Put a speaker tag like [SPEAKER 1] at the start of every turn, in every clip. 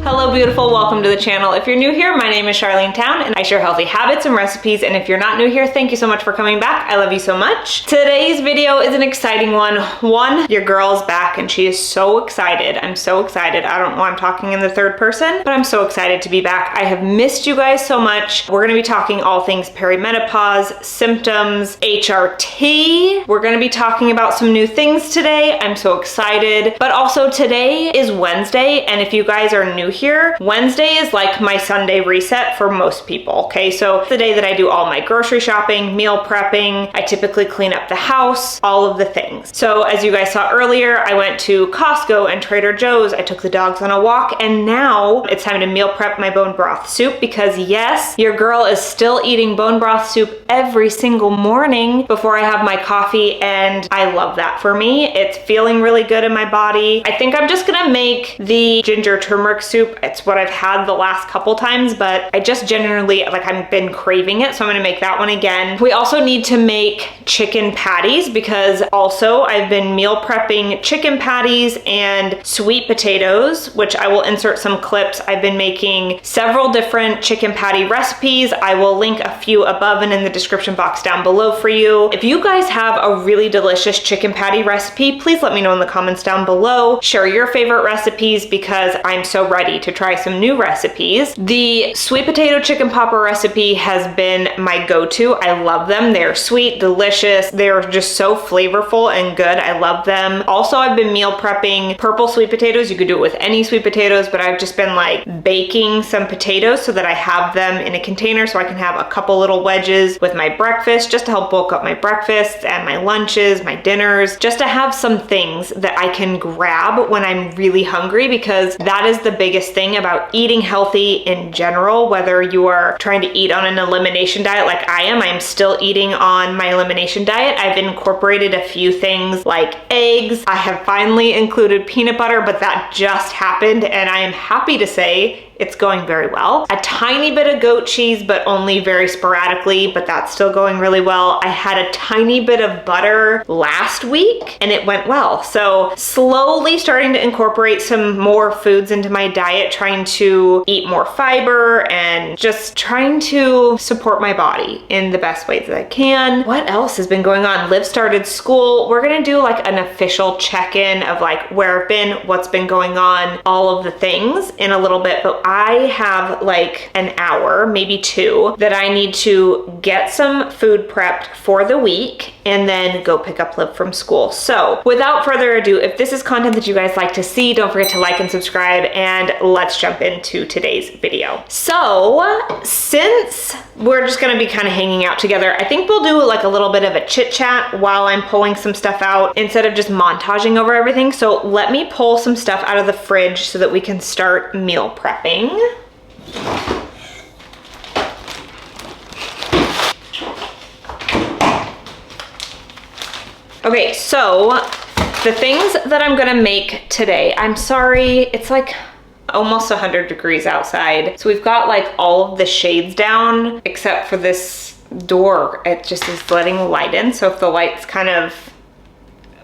[SPEAKER 1] Hello beautiful, welcome to the channel. If you're new here, my name is Charlene Town and I share healthy habits and recipes, and if you're not new here, thank you so much for coming back. I love you so much. Today's video is an exciting one. Your girl's back and she is so excited. I'm so excited. I don't know why I'm talking in the third person, but I'm so excited to be back. I have missed you guys so much. We're gonna be talking all things perimenopause, symptoms, HRT. We're gonna be talking about some new things today. I'm so excited. But also today is Wednesday, and if you guys are new here, Wednesday is like my Sunday reset for most people, okay? So it's the day that I do all my grocery shopping, meal prepping, I typically clean up the house, all of the things. So as you guys saw earlier, I went to Costco and Trader Joe's, I took the dogs on a walk, and now it's time to meal prep my bone broth soup because yes, your girl is still eating bone broth soup every single morning before I have my coffee, and I love that for me. It's feeling really good in my body. I think I'm just gonna make the ginger turmeric soup. It's what I've had the last couple times, but I just generally, I've been craving it, so I'm gonna make that one again. We also need to make chicken patties because also I've been meal prepping chicken patties and sweet potatoes, which I will insert some clips. I've been making several different chicken patty recipes. I will link a few above and in the description box down below for you. If you guys have a really delicious chicken patty recipe, please let me know in the comments down below. Share your favorite recipes because I'm so ready to try some new recipes. The sweet potato chicken popper recipe has been my go-to. I love them. They're sweet, delicious. They're just so flavorful and good. I love them. Also, I've been meal prepping purple sweet potatoes. You could do it with any sweet potatoes, but I've just been like baking some potatoes so that I have them in a container so I can have a couple little wedges with my breakfast just to help bulk up my breakfasts and my lunches, my dinners, just to have some things that I can grab when I'm really hungry, because that is the biggest thing about eating healthy in general. Whether you are trying to eat on an elimination diet like I am still eating on my elimination diet. I've incorporated a few things like eggs. I have finally included peanut butter, but that just happened and I am happy to say it's going very well. A tiny bit of goat cheese, but only very sporadically, but that's still going really well. I had a tiny bit of butter last week and it went well. So slowly starting to incorporate some more foods into my diet, trying to eat more fiber and just trying to support my body in the best ways that I can. What else has been going on? Liv started school. We're gonna do like an official check-in of like where I've been, what's been going on, all of the things in a little bit, but I have like an hour, maybe two, that I need to get some food prepped for the week and then go pick up Liv from school. So without further ado, if this is content that you guys like to see, don't forget to like and subscribe, and let's jump into today's video. So since we're just gonna be kind of hanging out together, I think we'll do like a little bit of a chit chat while I'm pulling some stuff out instead of just montaging over everything. So let me pull some stuff out of the fridge so that we can start meal prepping. Okay, so the things that I'm gonna make today, I'm sorry, it's like almost 100 degrees outside. So we've got like all of the shades down except for this door. It just is letting the light in. So if the light's kind of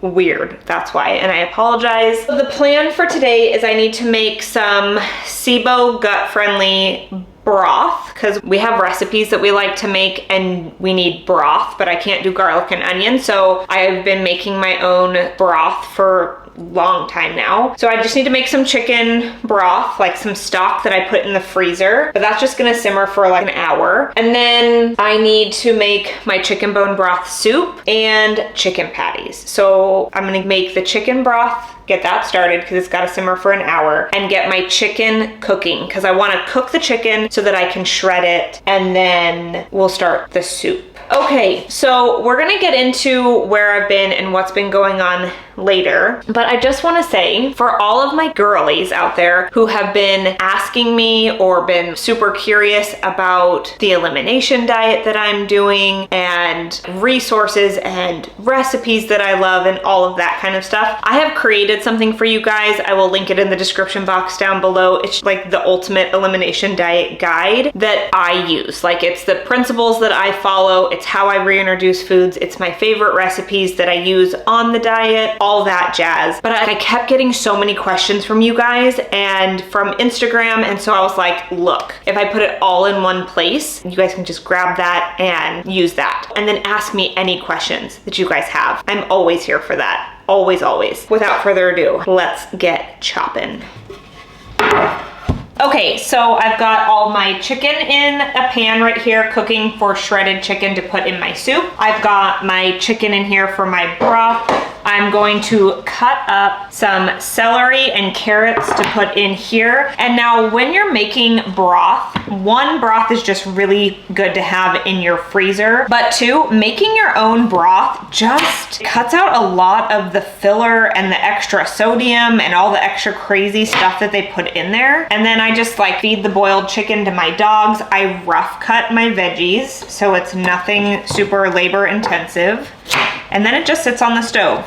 [SPEAKER 1] weird, that's why, and I apologize. So the plan for today is I need to make some SIBO gut-friendly broth because we have recipes that we like to make and we need broth, but I can't do garlic and onion. So I've been making my own broth for a long time now. So I just need to make some chicken broth, like some stock that I put in the freezer, but that's just gonna simmer for like an hour. And then I need to make my chicken bone broth soup and chicken patties. So I'm gonna make the chicken broth, get that started because it's got to simmer for an hour, and get my chicken cooking because I want to cook the chicken so that I can shred it, and then we'll start the soup. Okay, so we're gonna get into where I've been and what's been going on later, but I just want to say for all of my girlies out there who have been asking me or been super curious about the elimination diet that I'm doing and resources and recipes that I love and all of that kind of stuff, I have created created something for you guys. I will link it in the description box down below. It's like the ultimate elimination diet guide that I use. Like, it's the principles that I follow. It's how I reintroduce foods. It's my favorite recipes that I use on the diet, all that jazz. But I kept getting so many questions from you guys and from Instagram. And so I was like, look, if I put it all in one place, you guys can just grab that and use that. And then ask me any questions that you guys have. I'm always here for that. Always, always. Without further ado, let's get chopping. Okay, so I've got all my chicken in a pan right here, cooking for shredded chicken to put in my soup. I've got my chicken in here for my broth. I'm going to cut up some celery and carrots to put in here. And now when you're making broth, one, broth is just really good to have in your freezer, but two, making your own broth just cuts out a lot of the filler and the extra sodium and all the extra crazy stuff that they put in there. And then I just like feed the boiled chicken to my dogs. I rough cut my veggies, so it's nothing super labor intensive. And then it just sits on the stove.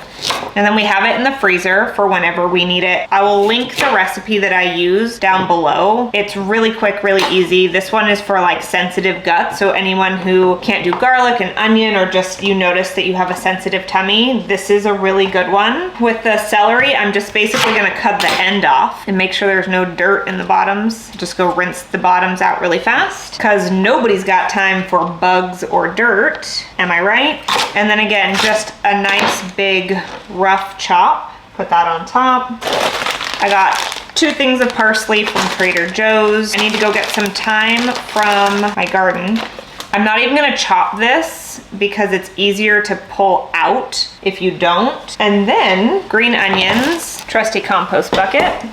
[SPEAKER 1] And then we have it in the freezer for whenever we need it. I will link the recipe that I use down below. It's really quick, really easy. This one is for like sensitive guts. So anyone who can't do garlic and onion, or just you notice that you have a sensitive tummy, this is a really good one. With the celery, I'm just basically gonna cut the end off and make sure there's no dirt in the bottoms. Just go rinse the bottoms out really fast, because nobody's got time for bugs or dirt. Am I right? And then again, just a nice big rough chop. Put that on top. I got 2 things of parsley from Trader Joe's. I need to go get some thyme from my garden. I'm not even gonna chop this because it's easier to pull out if you don't. And then green onions, trusty compost bucket.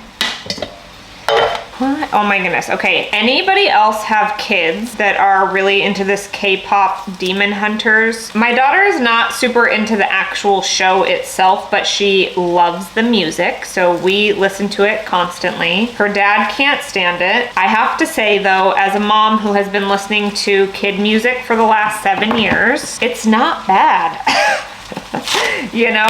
[SPEAKER 1] What? Oh my goodness. Okay, anybody else have kids that are really into this K-pop Demon Hunters? My daughter is not super into the actual show itself, but she loves the music, so we listen to it constantly. Her dad can't stand it. I have to say though, as a mom who has been listening to kid music for the last 7 years, it's not bad. You know,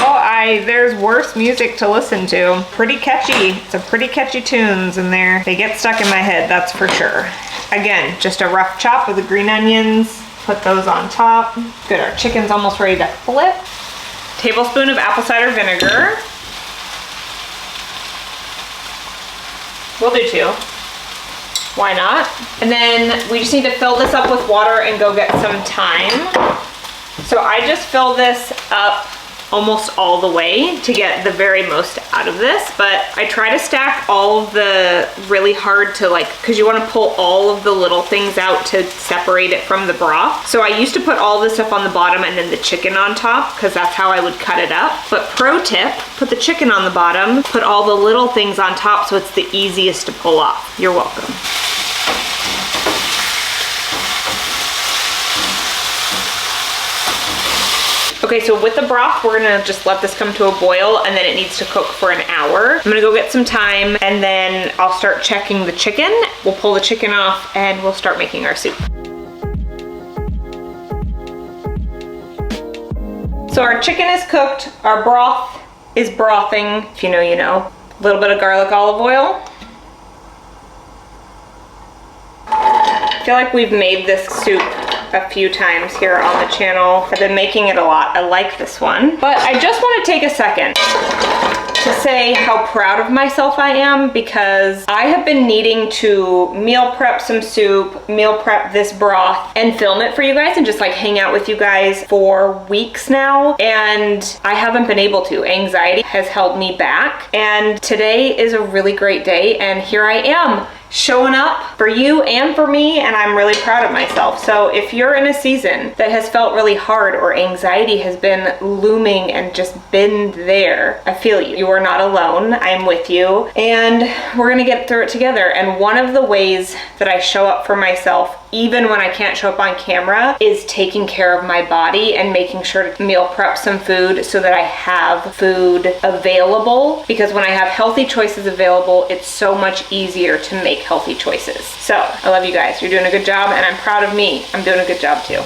[SPEAKER 1] there's worse music to listen to. Pretty catchy. It's a pretty catchy tunes in there. They get stuck in my head, that's for sure. Again, just a rough chop with the green onions. Put those on top. Good, our chicken's almost ready to flip. Tablespoon of apple cider vinegar. We'll do 2. Why not? And then we just need to fill this up with water and go get some thyme. So I just fill this up almost all the way to get the very most out of this, but I try to stack all of the really hard to like, because you want to pull all of the little things out to separate it from the broth. So I used to put all this stuff on the bottom and then the chicken on top, because that's how I would cut it up. But pro tip, put the chicken on the bottom, put all the little things on top so it's the easiest to pull off. You're welcome. Okay, so with the broth, we're gonna just let this come to a boil, and then it needs to cook for an hour. I'm gonna go get some thyme, and then I'll start checking the chicken. We'll pull the chicken off, and we'll start making our soup. So our chicken is cooked, our broth is brothing. If you know, you know. A little bit of garlic olive oil. I feel like we've made this soup a few times here on the channel. I've been making it a lot. I like this one. But I just want to take a second to say how proud of myself I am, because I have been needing to meal prep some soup, meal prep this broth, and film it for you guys and just like hang out with you guys for weeks now. And I haven't been able to. Anxiety has held me back. And today is a really great day. And here I am, showing up for you and for me, and I'm really proud of myself. So if you're in a season that has felt really hard, or anxiety has been looming and just been there, I feel you. You are not alone. I'm with you, and we're gonna get through it together. And one of the ways that I show up for myself, even when I can't show up on camera, is taking care of my body and making sure to meal prep some food so that I have food available. Because when I have healthy choices available, it's so much easier to make healthy choices. So I love you guys. You're doing a good job, and I'm proud of me. I'm doing a good job too.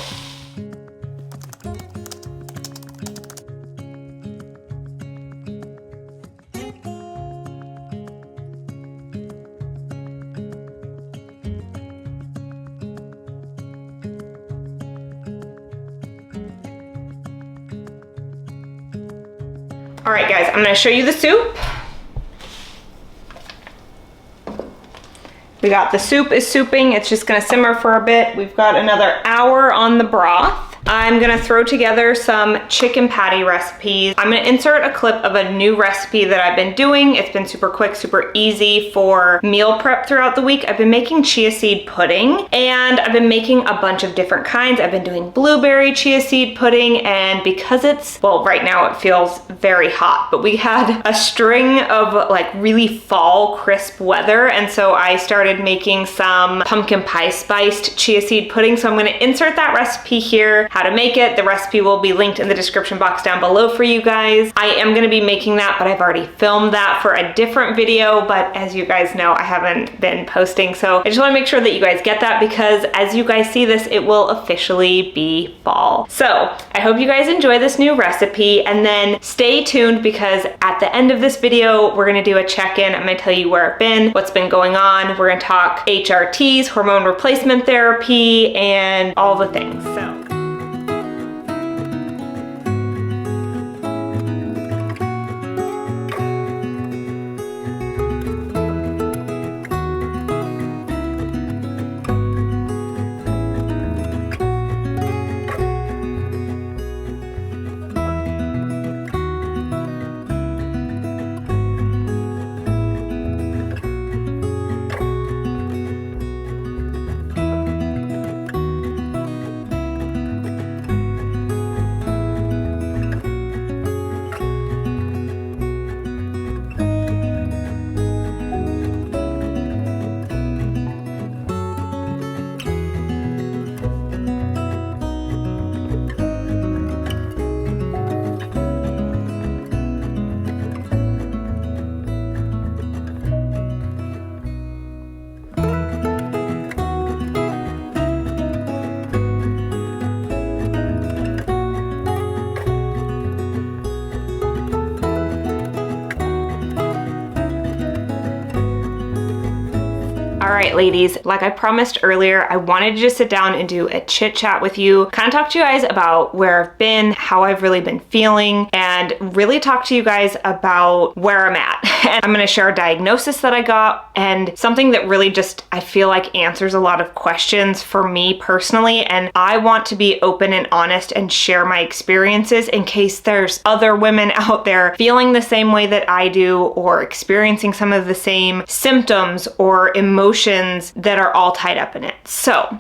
[SPEAKER 1] All right, guys, I'm gonna show you the soup. We got the soup is souping. It's just gonna simmer for a bit. We've got another hour on the broth. I'm gonna throw together some chicken patty recipes. I'm gonna insert a clip of a new recipe that I've been doing. It's been super quick, super easy for meal prep throughout the week. I've been making chia seed pudding, and I've been making a bunch of different kinds. I've been doing blueberry chia seed pudding, and because it's, well, right now it feels very hot, but we had a string of like really fall crisp weather, and so I started making some pumpkin pie spiced chia seed pudding. So I'm gonna insert that recipe here, how to make it. The recipe will be linked in the description box down below for you guys. I am gonna be making that, but I've already filmed that for a different video, but as you guys know, I haven't been posting. So I just wanna make sure that you guys get that, because as you guys see this, it will officially be fall. So I hope you guys enjoy this new recipe, and then stay tuned, because at the end of this video, we're gonna do a check-in. I'm gonna tell you where I've been, what's been going on. We're gonna talk HRTs, hormone replacement therapy, and all the things. So. All right, ladies, like I promised earlier, I wanted to just sit down and do a chit chat with you, kind of talk to you guys about where I've been, how I've really been feeling, and really talk to you guys about where I'm at. And I'm gonna share a diagnosis that I got, and something that really just, I feel like, answers a lot of questions for me personally. And I want to be open and honest and share my experiences in case there's other women out there feeling the same way that I do, or experiencing some of the same symptoms or emotions that are all tied up in it. So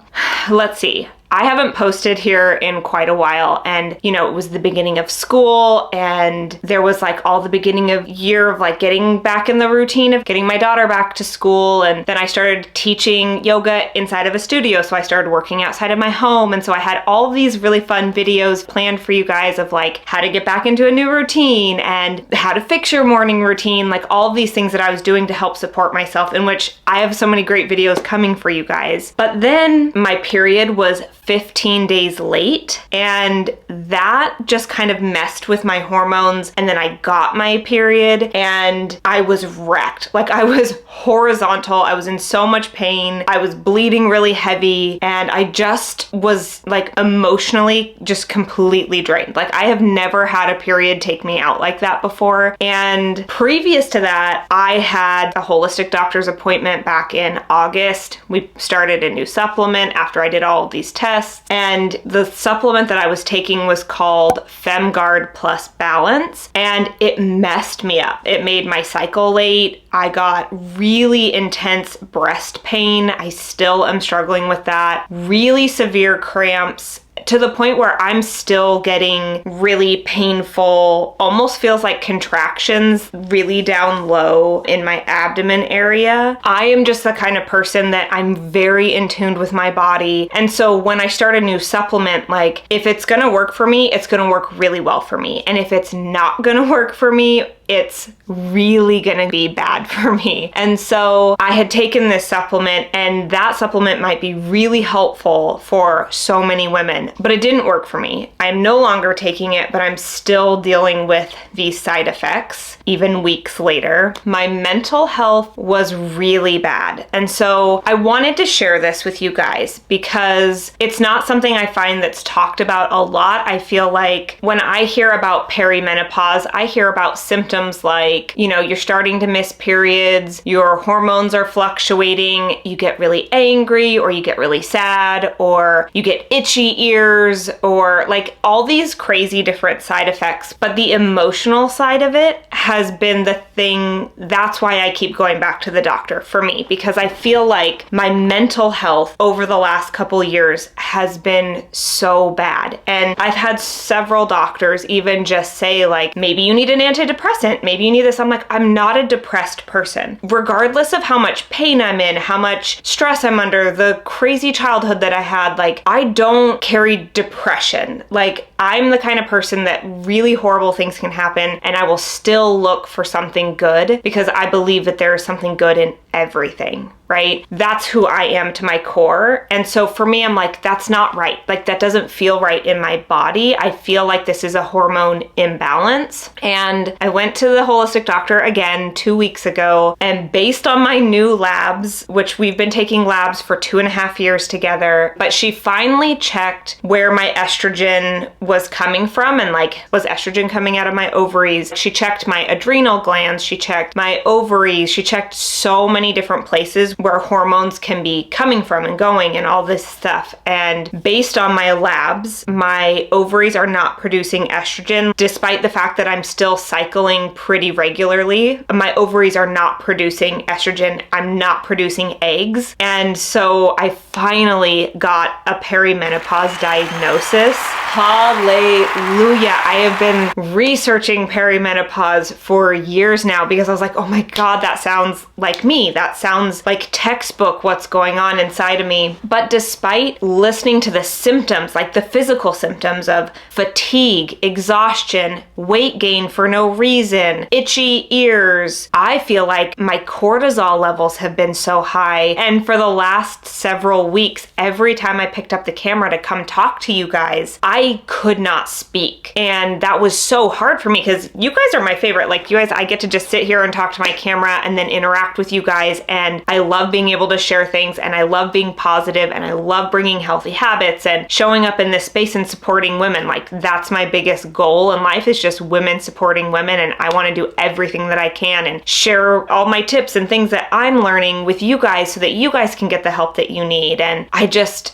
[SPEAKER 1] let's see. I haven't posted here in quite a while, and you know, it was the beginning of school, and there was like all the beginning of year of like getting back in the routine of getting my daughter back to school, and then I started teaching yoga inside of a studio, so I started working outside of my home, and so I had all of these really fun videos planned for you guys of like how to get back into a new routine and how to fix your morning routine, like all of these things that I was doing to help support myself, in which I have so many great videos coming for you guys. But then my period was 15 days late, and that just kind of messed with my hormones, and then I got my period and I was wrecked. Like, I was horizontal, I was in so much pain, I was bleeding really heavy, and I just was like emotionally just completely drained. Like, I have never had a period take me out like that before. And previous to that, I had a holistic doctor's appointment back in August. We started a new supplement after I did all of these tests, and the supplement that I was taking was called FemGuard Plus Balance, and it messed me up. It made my cycle late. I got really intense breast pain. I still am struggling with that. Really severe cramps, to the point where I'm still getting really painful, almost feels like contractions really down low in my abdomen area. I am just the kind of person that I'm very in tune with my body. And so when I start a new supplement, like, if it's gonna work for me, it's gonna work really well for me. And if it's not gonna work for me, it's really gonna be bad for me. And so I had taken this supplement, and that supplement might be really helpful for so many women, but it didn't work for me. I'm no longer taking it, but I'm still dealing with these side effects. even weeks later, my mental health was really bad. And so I wanted to share this with you guys because it's not something I find that's talked about a lot. I feel like when I hear about perimenopause, I hear about symptoms like, you're starting to miss periods, your hormones are fluctuating, you get really angry, or you get really sad, or you get itchy ears, or like all these crazy different side effects. But the emotional side of it has been the thing. That's why I keep going back to the doctor for me, because I feel like my mental health over the last couple years has been so bad. And I've had several doctors even just say like, maybe you need an antidepressant, maybe you need this. I'm like, I'm not a depressed person. Regardless of how much pain I'm in, how much stress I'm under, the crazy childhood that I had, like I don't carry depression. Like I'm the kind of person that really horrible things can happen and I will still look for something good because I believe that there is something good in everything, right? That's who I am to my core. And so for me, I'm like, that's not right. Like that doesn't feel right in my body. I feel like this is a hormone imbalance. And I went to the holistic doctor again 2 weeks ago. And based on my new labs, which we've been taking labs for 2.5 years together, but she finally checked where my estrogen was coming from and like, was estrogen coming out of my ovaries? She checked my adrenal glands. She checked my ovaries. She checked so many different places where hormones can be coming from and going and all this stuff. And based on my labs, my ovaries are not producing estrogen, despite the fact that I'm still cycling pretty regularly. My ovaries are not producing estrogen. I'm not producing eggs. And so I finally got a perimenopause diagnosis. Hallelujah. I have been researching perimenopause for years now because I was like, oh my God, that sounds like me. That sounds like textbook what's going on inside of me. But despite listening to the symptoms, like the physical symptoms of fatigue, exhaustion, weight gain for no reason, itchy ears, I feel like my cortisol levels have been so high. And for the last several weeks, every time I picked up the camera to come talk to you guys, I could not speak. And that was so hard for me because you guys are my favorite. Like you guys, I get to just sit here and talk to my camera and then interact with you guys. And I love being able to share things and I love being positive and I love bringing healthy habits and showing up in this space and supporting women. Like that's my biggest goal in life, is just women supporting women. And I want to do everything that I can and share all my tips and things that I'm learning with you guys so that you guys can get the help that you need. And I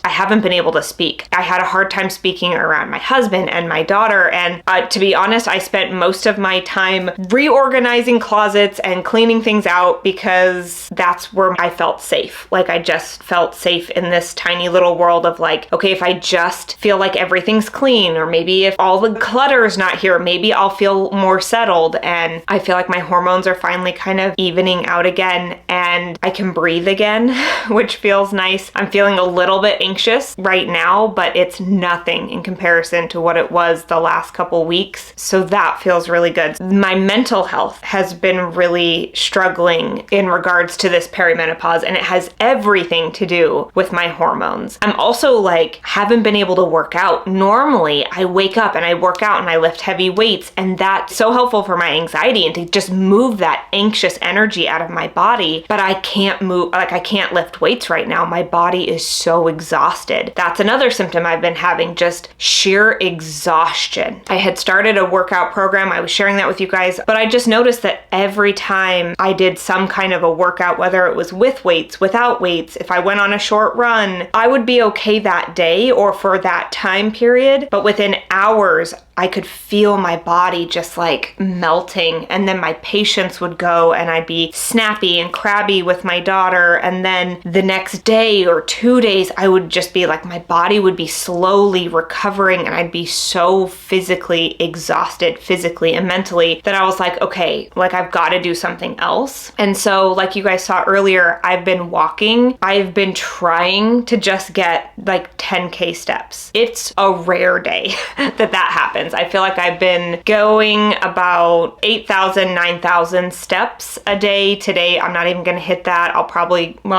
[SPEAKER 1] haven't been able to speak. I had a hard time speaking around my husband and my daughter. And to be honest, I spent most of my time reorganizing closets and cleaning things out because that's where I felt safe. Like I just felt safe in this tiny little world of like, okay, if I just feel like everything's clean, or maybe if all the clutter is not here, maybe I'll feel more settled. And I feel like my hormones are finally kind of evening out again and I can breathe again, which feels nice. I'm feeling a little bit anxious right now, but it's nothing in comparison to what it was the last couple weeks. So that feels really good. My mental health has been really struggling in regards to this perimenopause, and it has everything to do with my hormones. I'm also like, haven't been able to work out. Normally I wake up and I work out and I lift heavy weights, and that's so helpful for my anxiety and to just move that anxious energy out of my body. But I can't move, like I can't lift weights right now. My body is so exhausted. That's another symptom I've been having, just sheer exhaustion. I had started a workout program. I was sharing that with you guys, but I just noticed that every time I did some kind of a workout, whether it was with weights, without weights, if I went on a short run, I would be okay that day or for that time period. But within hours, I could feel my body just like melting, and then my patience would go and I'd be snappy and crabby with my daughter. And then the next day or 2 days, I would just be like, my body would be slowly recovering and I'd be so physically exhausted, physically and mentally, that I was like, okay, like I've got to do something else. And so like you guys saw earlier, I've been walking. I've been trying to just get like 10K steps. It's a rare day that happens. distance. I feel like I've been going about 8,000, 9,000 steps a day. Today, I'm not even gonna hit that.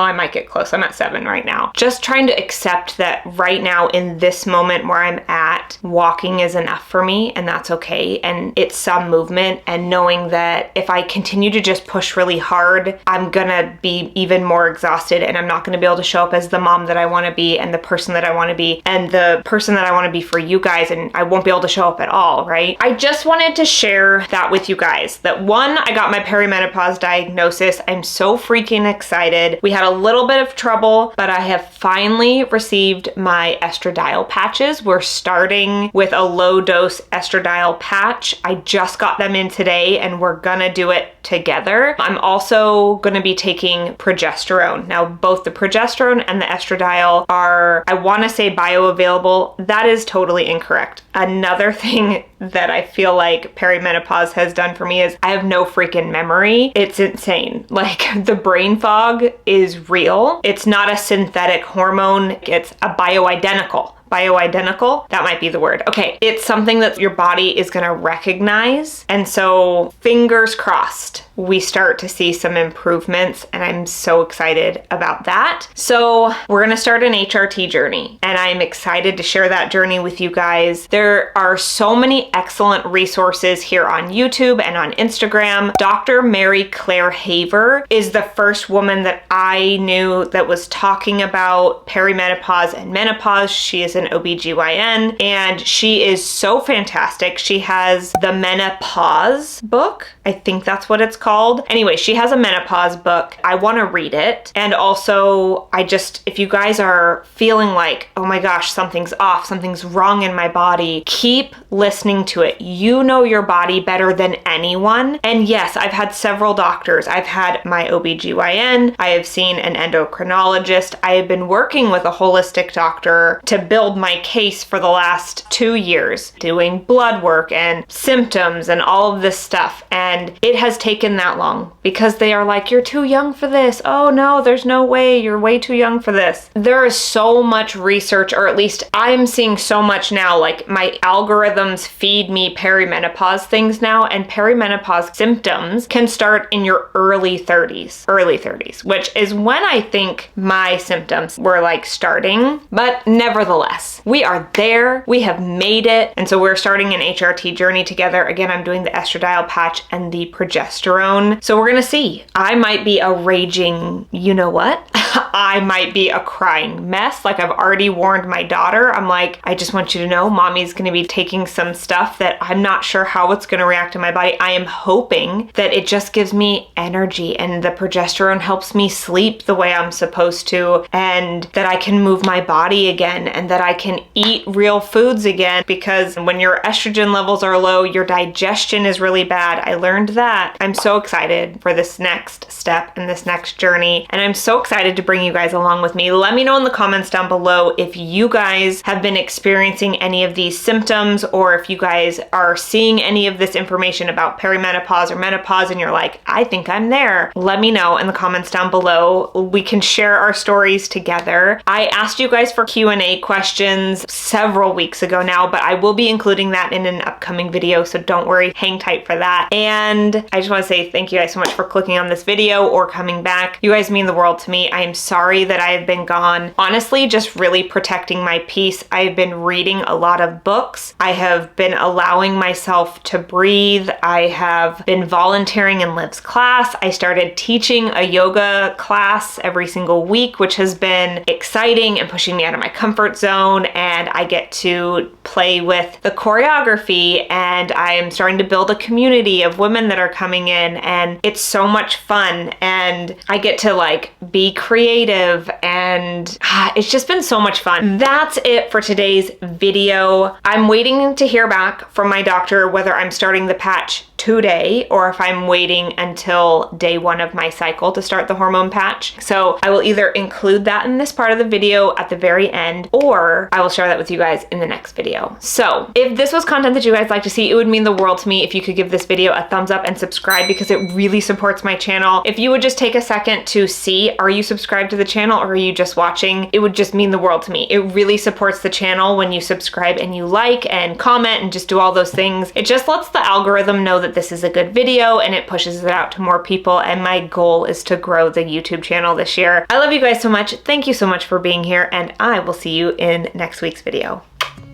[SPEAKER 1] I might get close. I'm at 7 right now. Just trying to accept that right now in this moment where I'm at, walking is enough for me, and that's okay. And it's some movement, and knowing that if I continue to just push really hard, I'm gonna be even more exhausted, and I'm not gonna be able to show up as the mom that I wanna be and the person that I wanna be and the person that I wanna be for you guys, and I won't be able to show up at all, right? I just wanted to share that with you guys. That one, I got my perimenopause diagnosis. I'm so freaking excited. We had a little bit of trouble, but I have finally received my estradiol patches. We're starting with a low dose estradiol patch. I just got them in today, and we're gonna do it together. I'm also gonna be taking progesterone. Now, both the progesterone and the estradiol are, I wanna say, bioavailable. That is totally incorrect. Another thing that I feel like perimenopause has done for me is I have no freaking memory. It's insane. Like, the brain fog is real. It's not a synthetic hormone. It's a bioidentical. Bioidentical? That might be the word. Okay, it's something that your body is gonna recognize. And so, fingers crossed, we start to see some improvements, and I'm so excited about that. So, we're gonna start an HRT journey, and I'm excited to share that journey with you guys. There are so many excellent resources here on YouTube and on Instagram. Dr. Mary Claire Haver is the first woman that I knew that was talking about perimenopause and menopause. She is an OBGYN, and she is so fantastic. She has the Menopause book. I think that's what it's called. Anyway, she has a menopause book. I want to read it. And also, if you guys are feeling like, oh my gosh, something's off, something's wrong in my body, keep listening to it. You know your body better than anyone. And yes, I've had several doctors. I've had my OBGYN. I have seen an endocrinologist. I have been working with a holistic doctor to build my case for the last 2 years, doing blood work and symptoms and all of this stuff. And it has taken that long because they are like, you're too young for this. Oh no, there's no way. You're way too young for this. There is so much research, or at least I'm seeing so much now. Like, my algorithms feed me perimenopause things now, and perimenopause symptoms can start in your early 30s, which is when I think my symptoms were like starting. But nevertheless, we are there. We have made it. And so we're starting an HRT journey together. Again, I'm doing the estradiol patch and the progesterone. So we're gonna see. I might be a raging, you know what? I might be a crying mess. Like, I've already warned my daughter. I'm like, I just want you to know, mommy's gonna be taking some stuff that I'm not sure how it's gonna react in my body. I am hoping that it just gives me energy, and the progesterone helps me sleep the way I'm supposed to, and that I can move my body again, and that I can eat real foods again, because when your estrogen levels are low, your digestion is really bad. I learned that. I'm so excited for this next step and this next journey, and I'm so excited to bring you guys along with me. Let me know in the comments down below if you guys have been experiencing any of these symptoms, or if you guys are seeing any of this information about perimenopause or menopause and you're like, I think I'm there. Let me know in the comments down below. We can share our stories together. I asked you guys for Q&A questions several weeks ago now, but I will be including that in an upcoming video, so don't worry, hang tight for that. And I just want to say thank you guys so much for clicking on this video or coming back. You guys mean the world to me. I am sorry that I have been gone. Honestly, just really protecting my peace. I've been reading a lot of books. I have been allowing myself to breathe. I have been volunteering in Liv's class. I started teaching a yoga class every single week, which has been exciting and pushing me out of my comfort zone. And I get to play with the choreography, and I am starting to build a community of women that are coming in, and it's so much fun, and I get to like be creative, and it's just been so much fun. That's it for today's video. I'm waiting to hear back from my doctor whether I'm starting the patch today or if I'm waiting until day 1 of my cycle to start the hormone patch. So I will either include that in this part of the video at the very end, or I will share that with you guys in the next video. So if this was content that you guys like to see, it would mean the world to me if you could give this video a thumbs up and subscribe, because it really supports my channel. If you would just take a second to see, are you subscribed to the channel or are you just watching? It would just mean the world to me. It really supports the channel when you subscribe and you like and comment and just do all those things. It just lets the algorithm know that this is a good video and it pushes it out to more people, and my goal is to grow the YouTube channel this year. I love you guys so much. Thank you so much for being here, and I will see you in next week's video.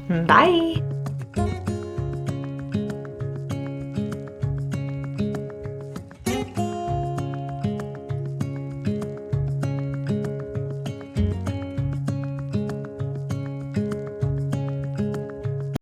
[SPEAKER 1] Bye.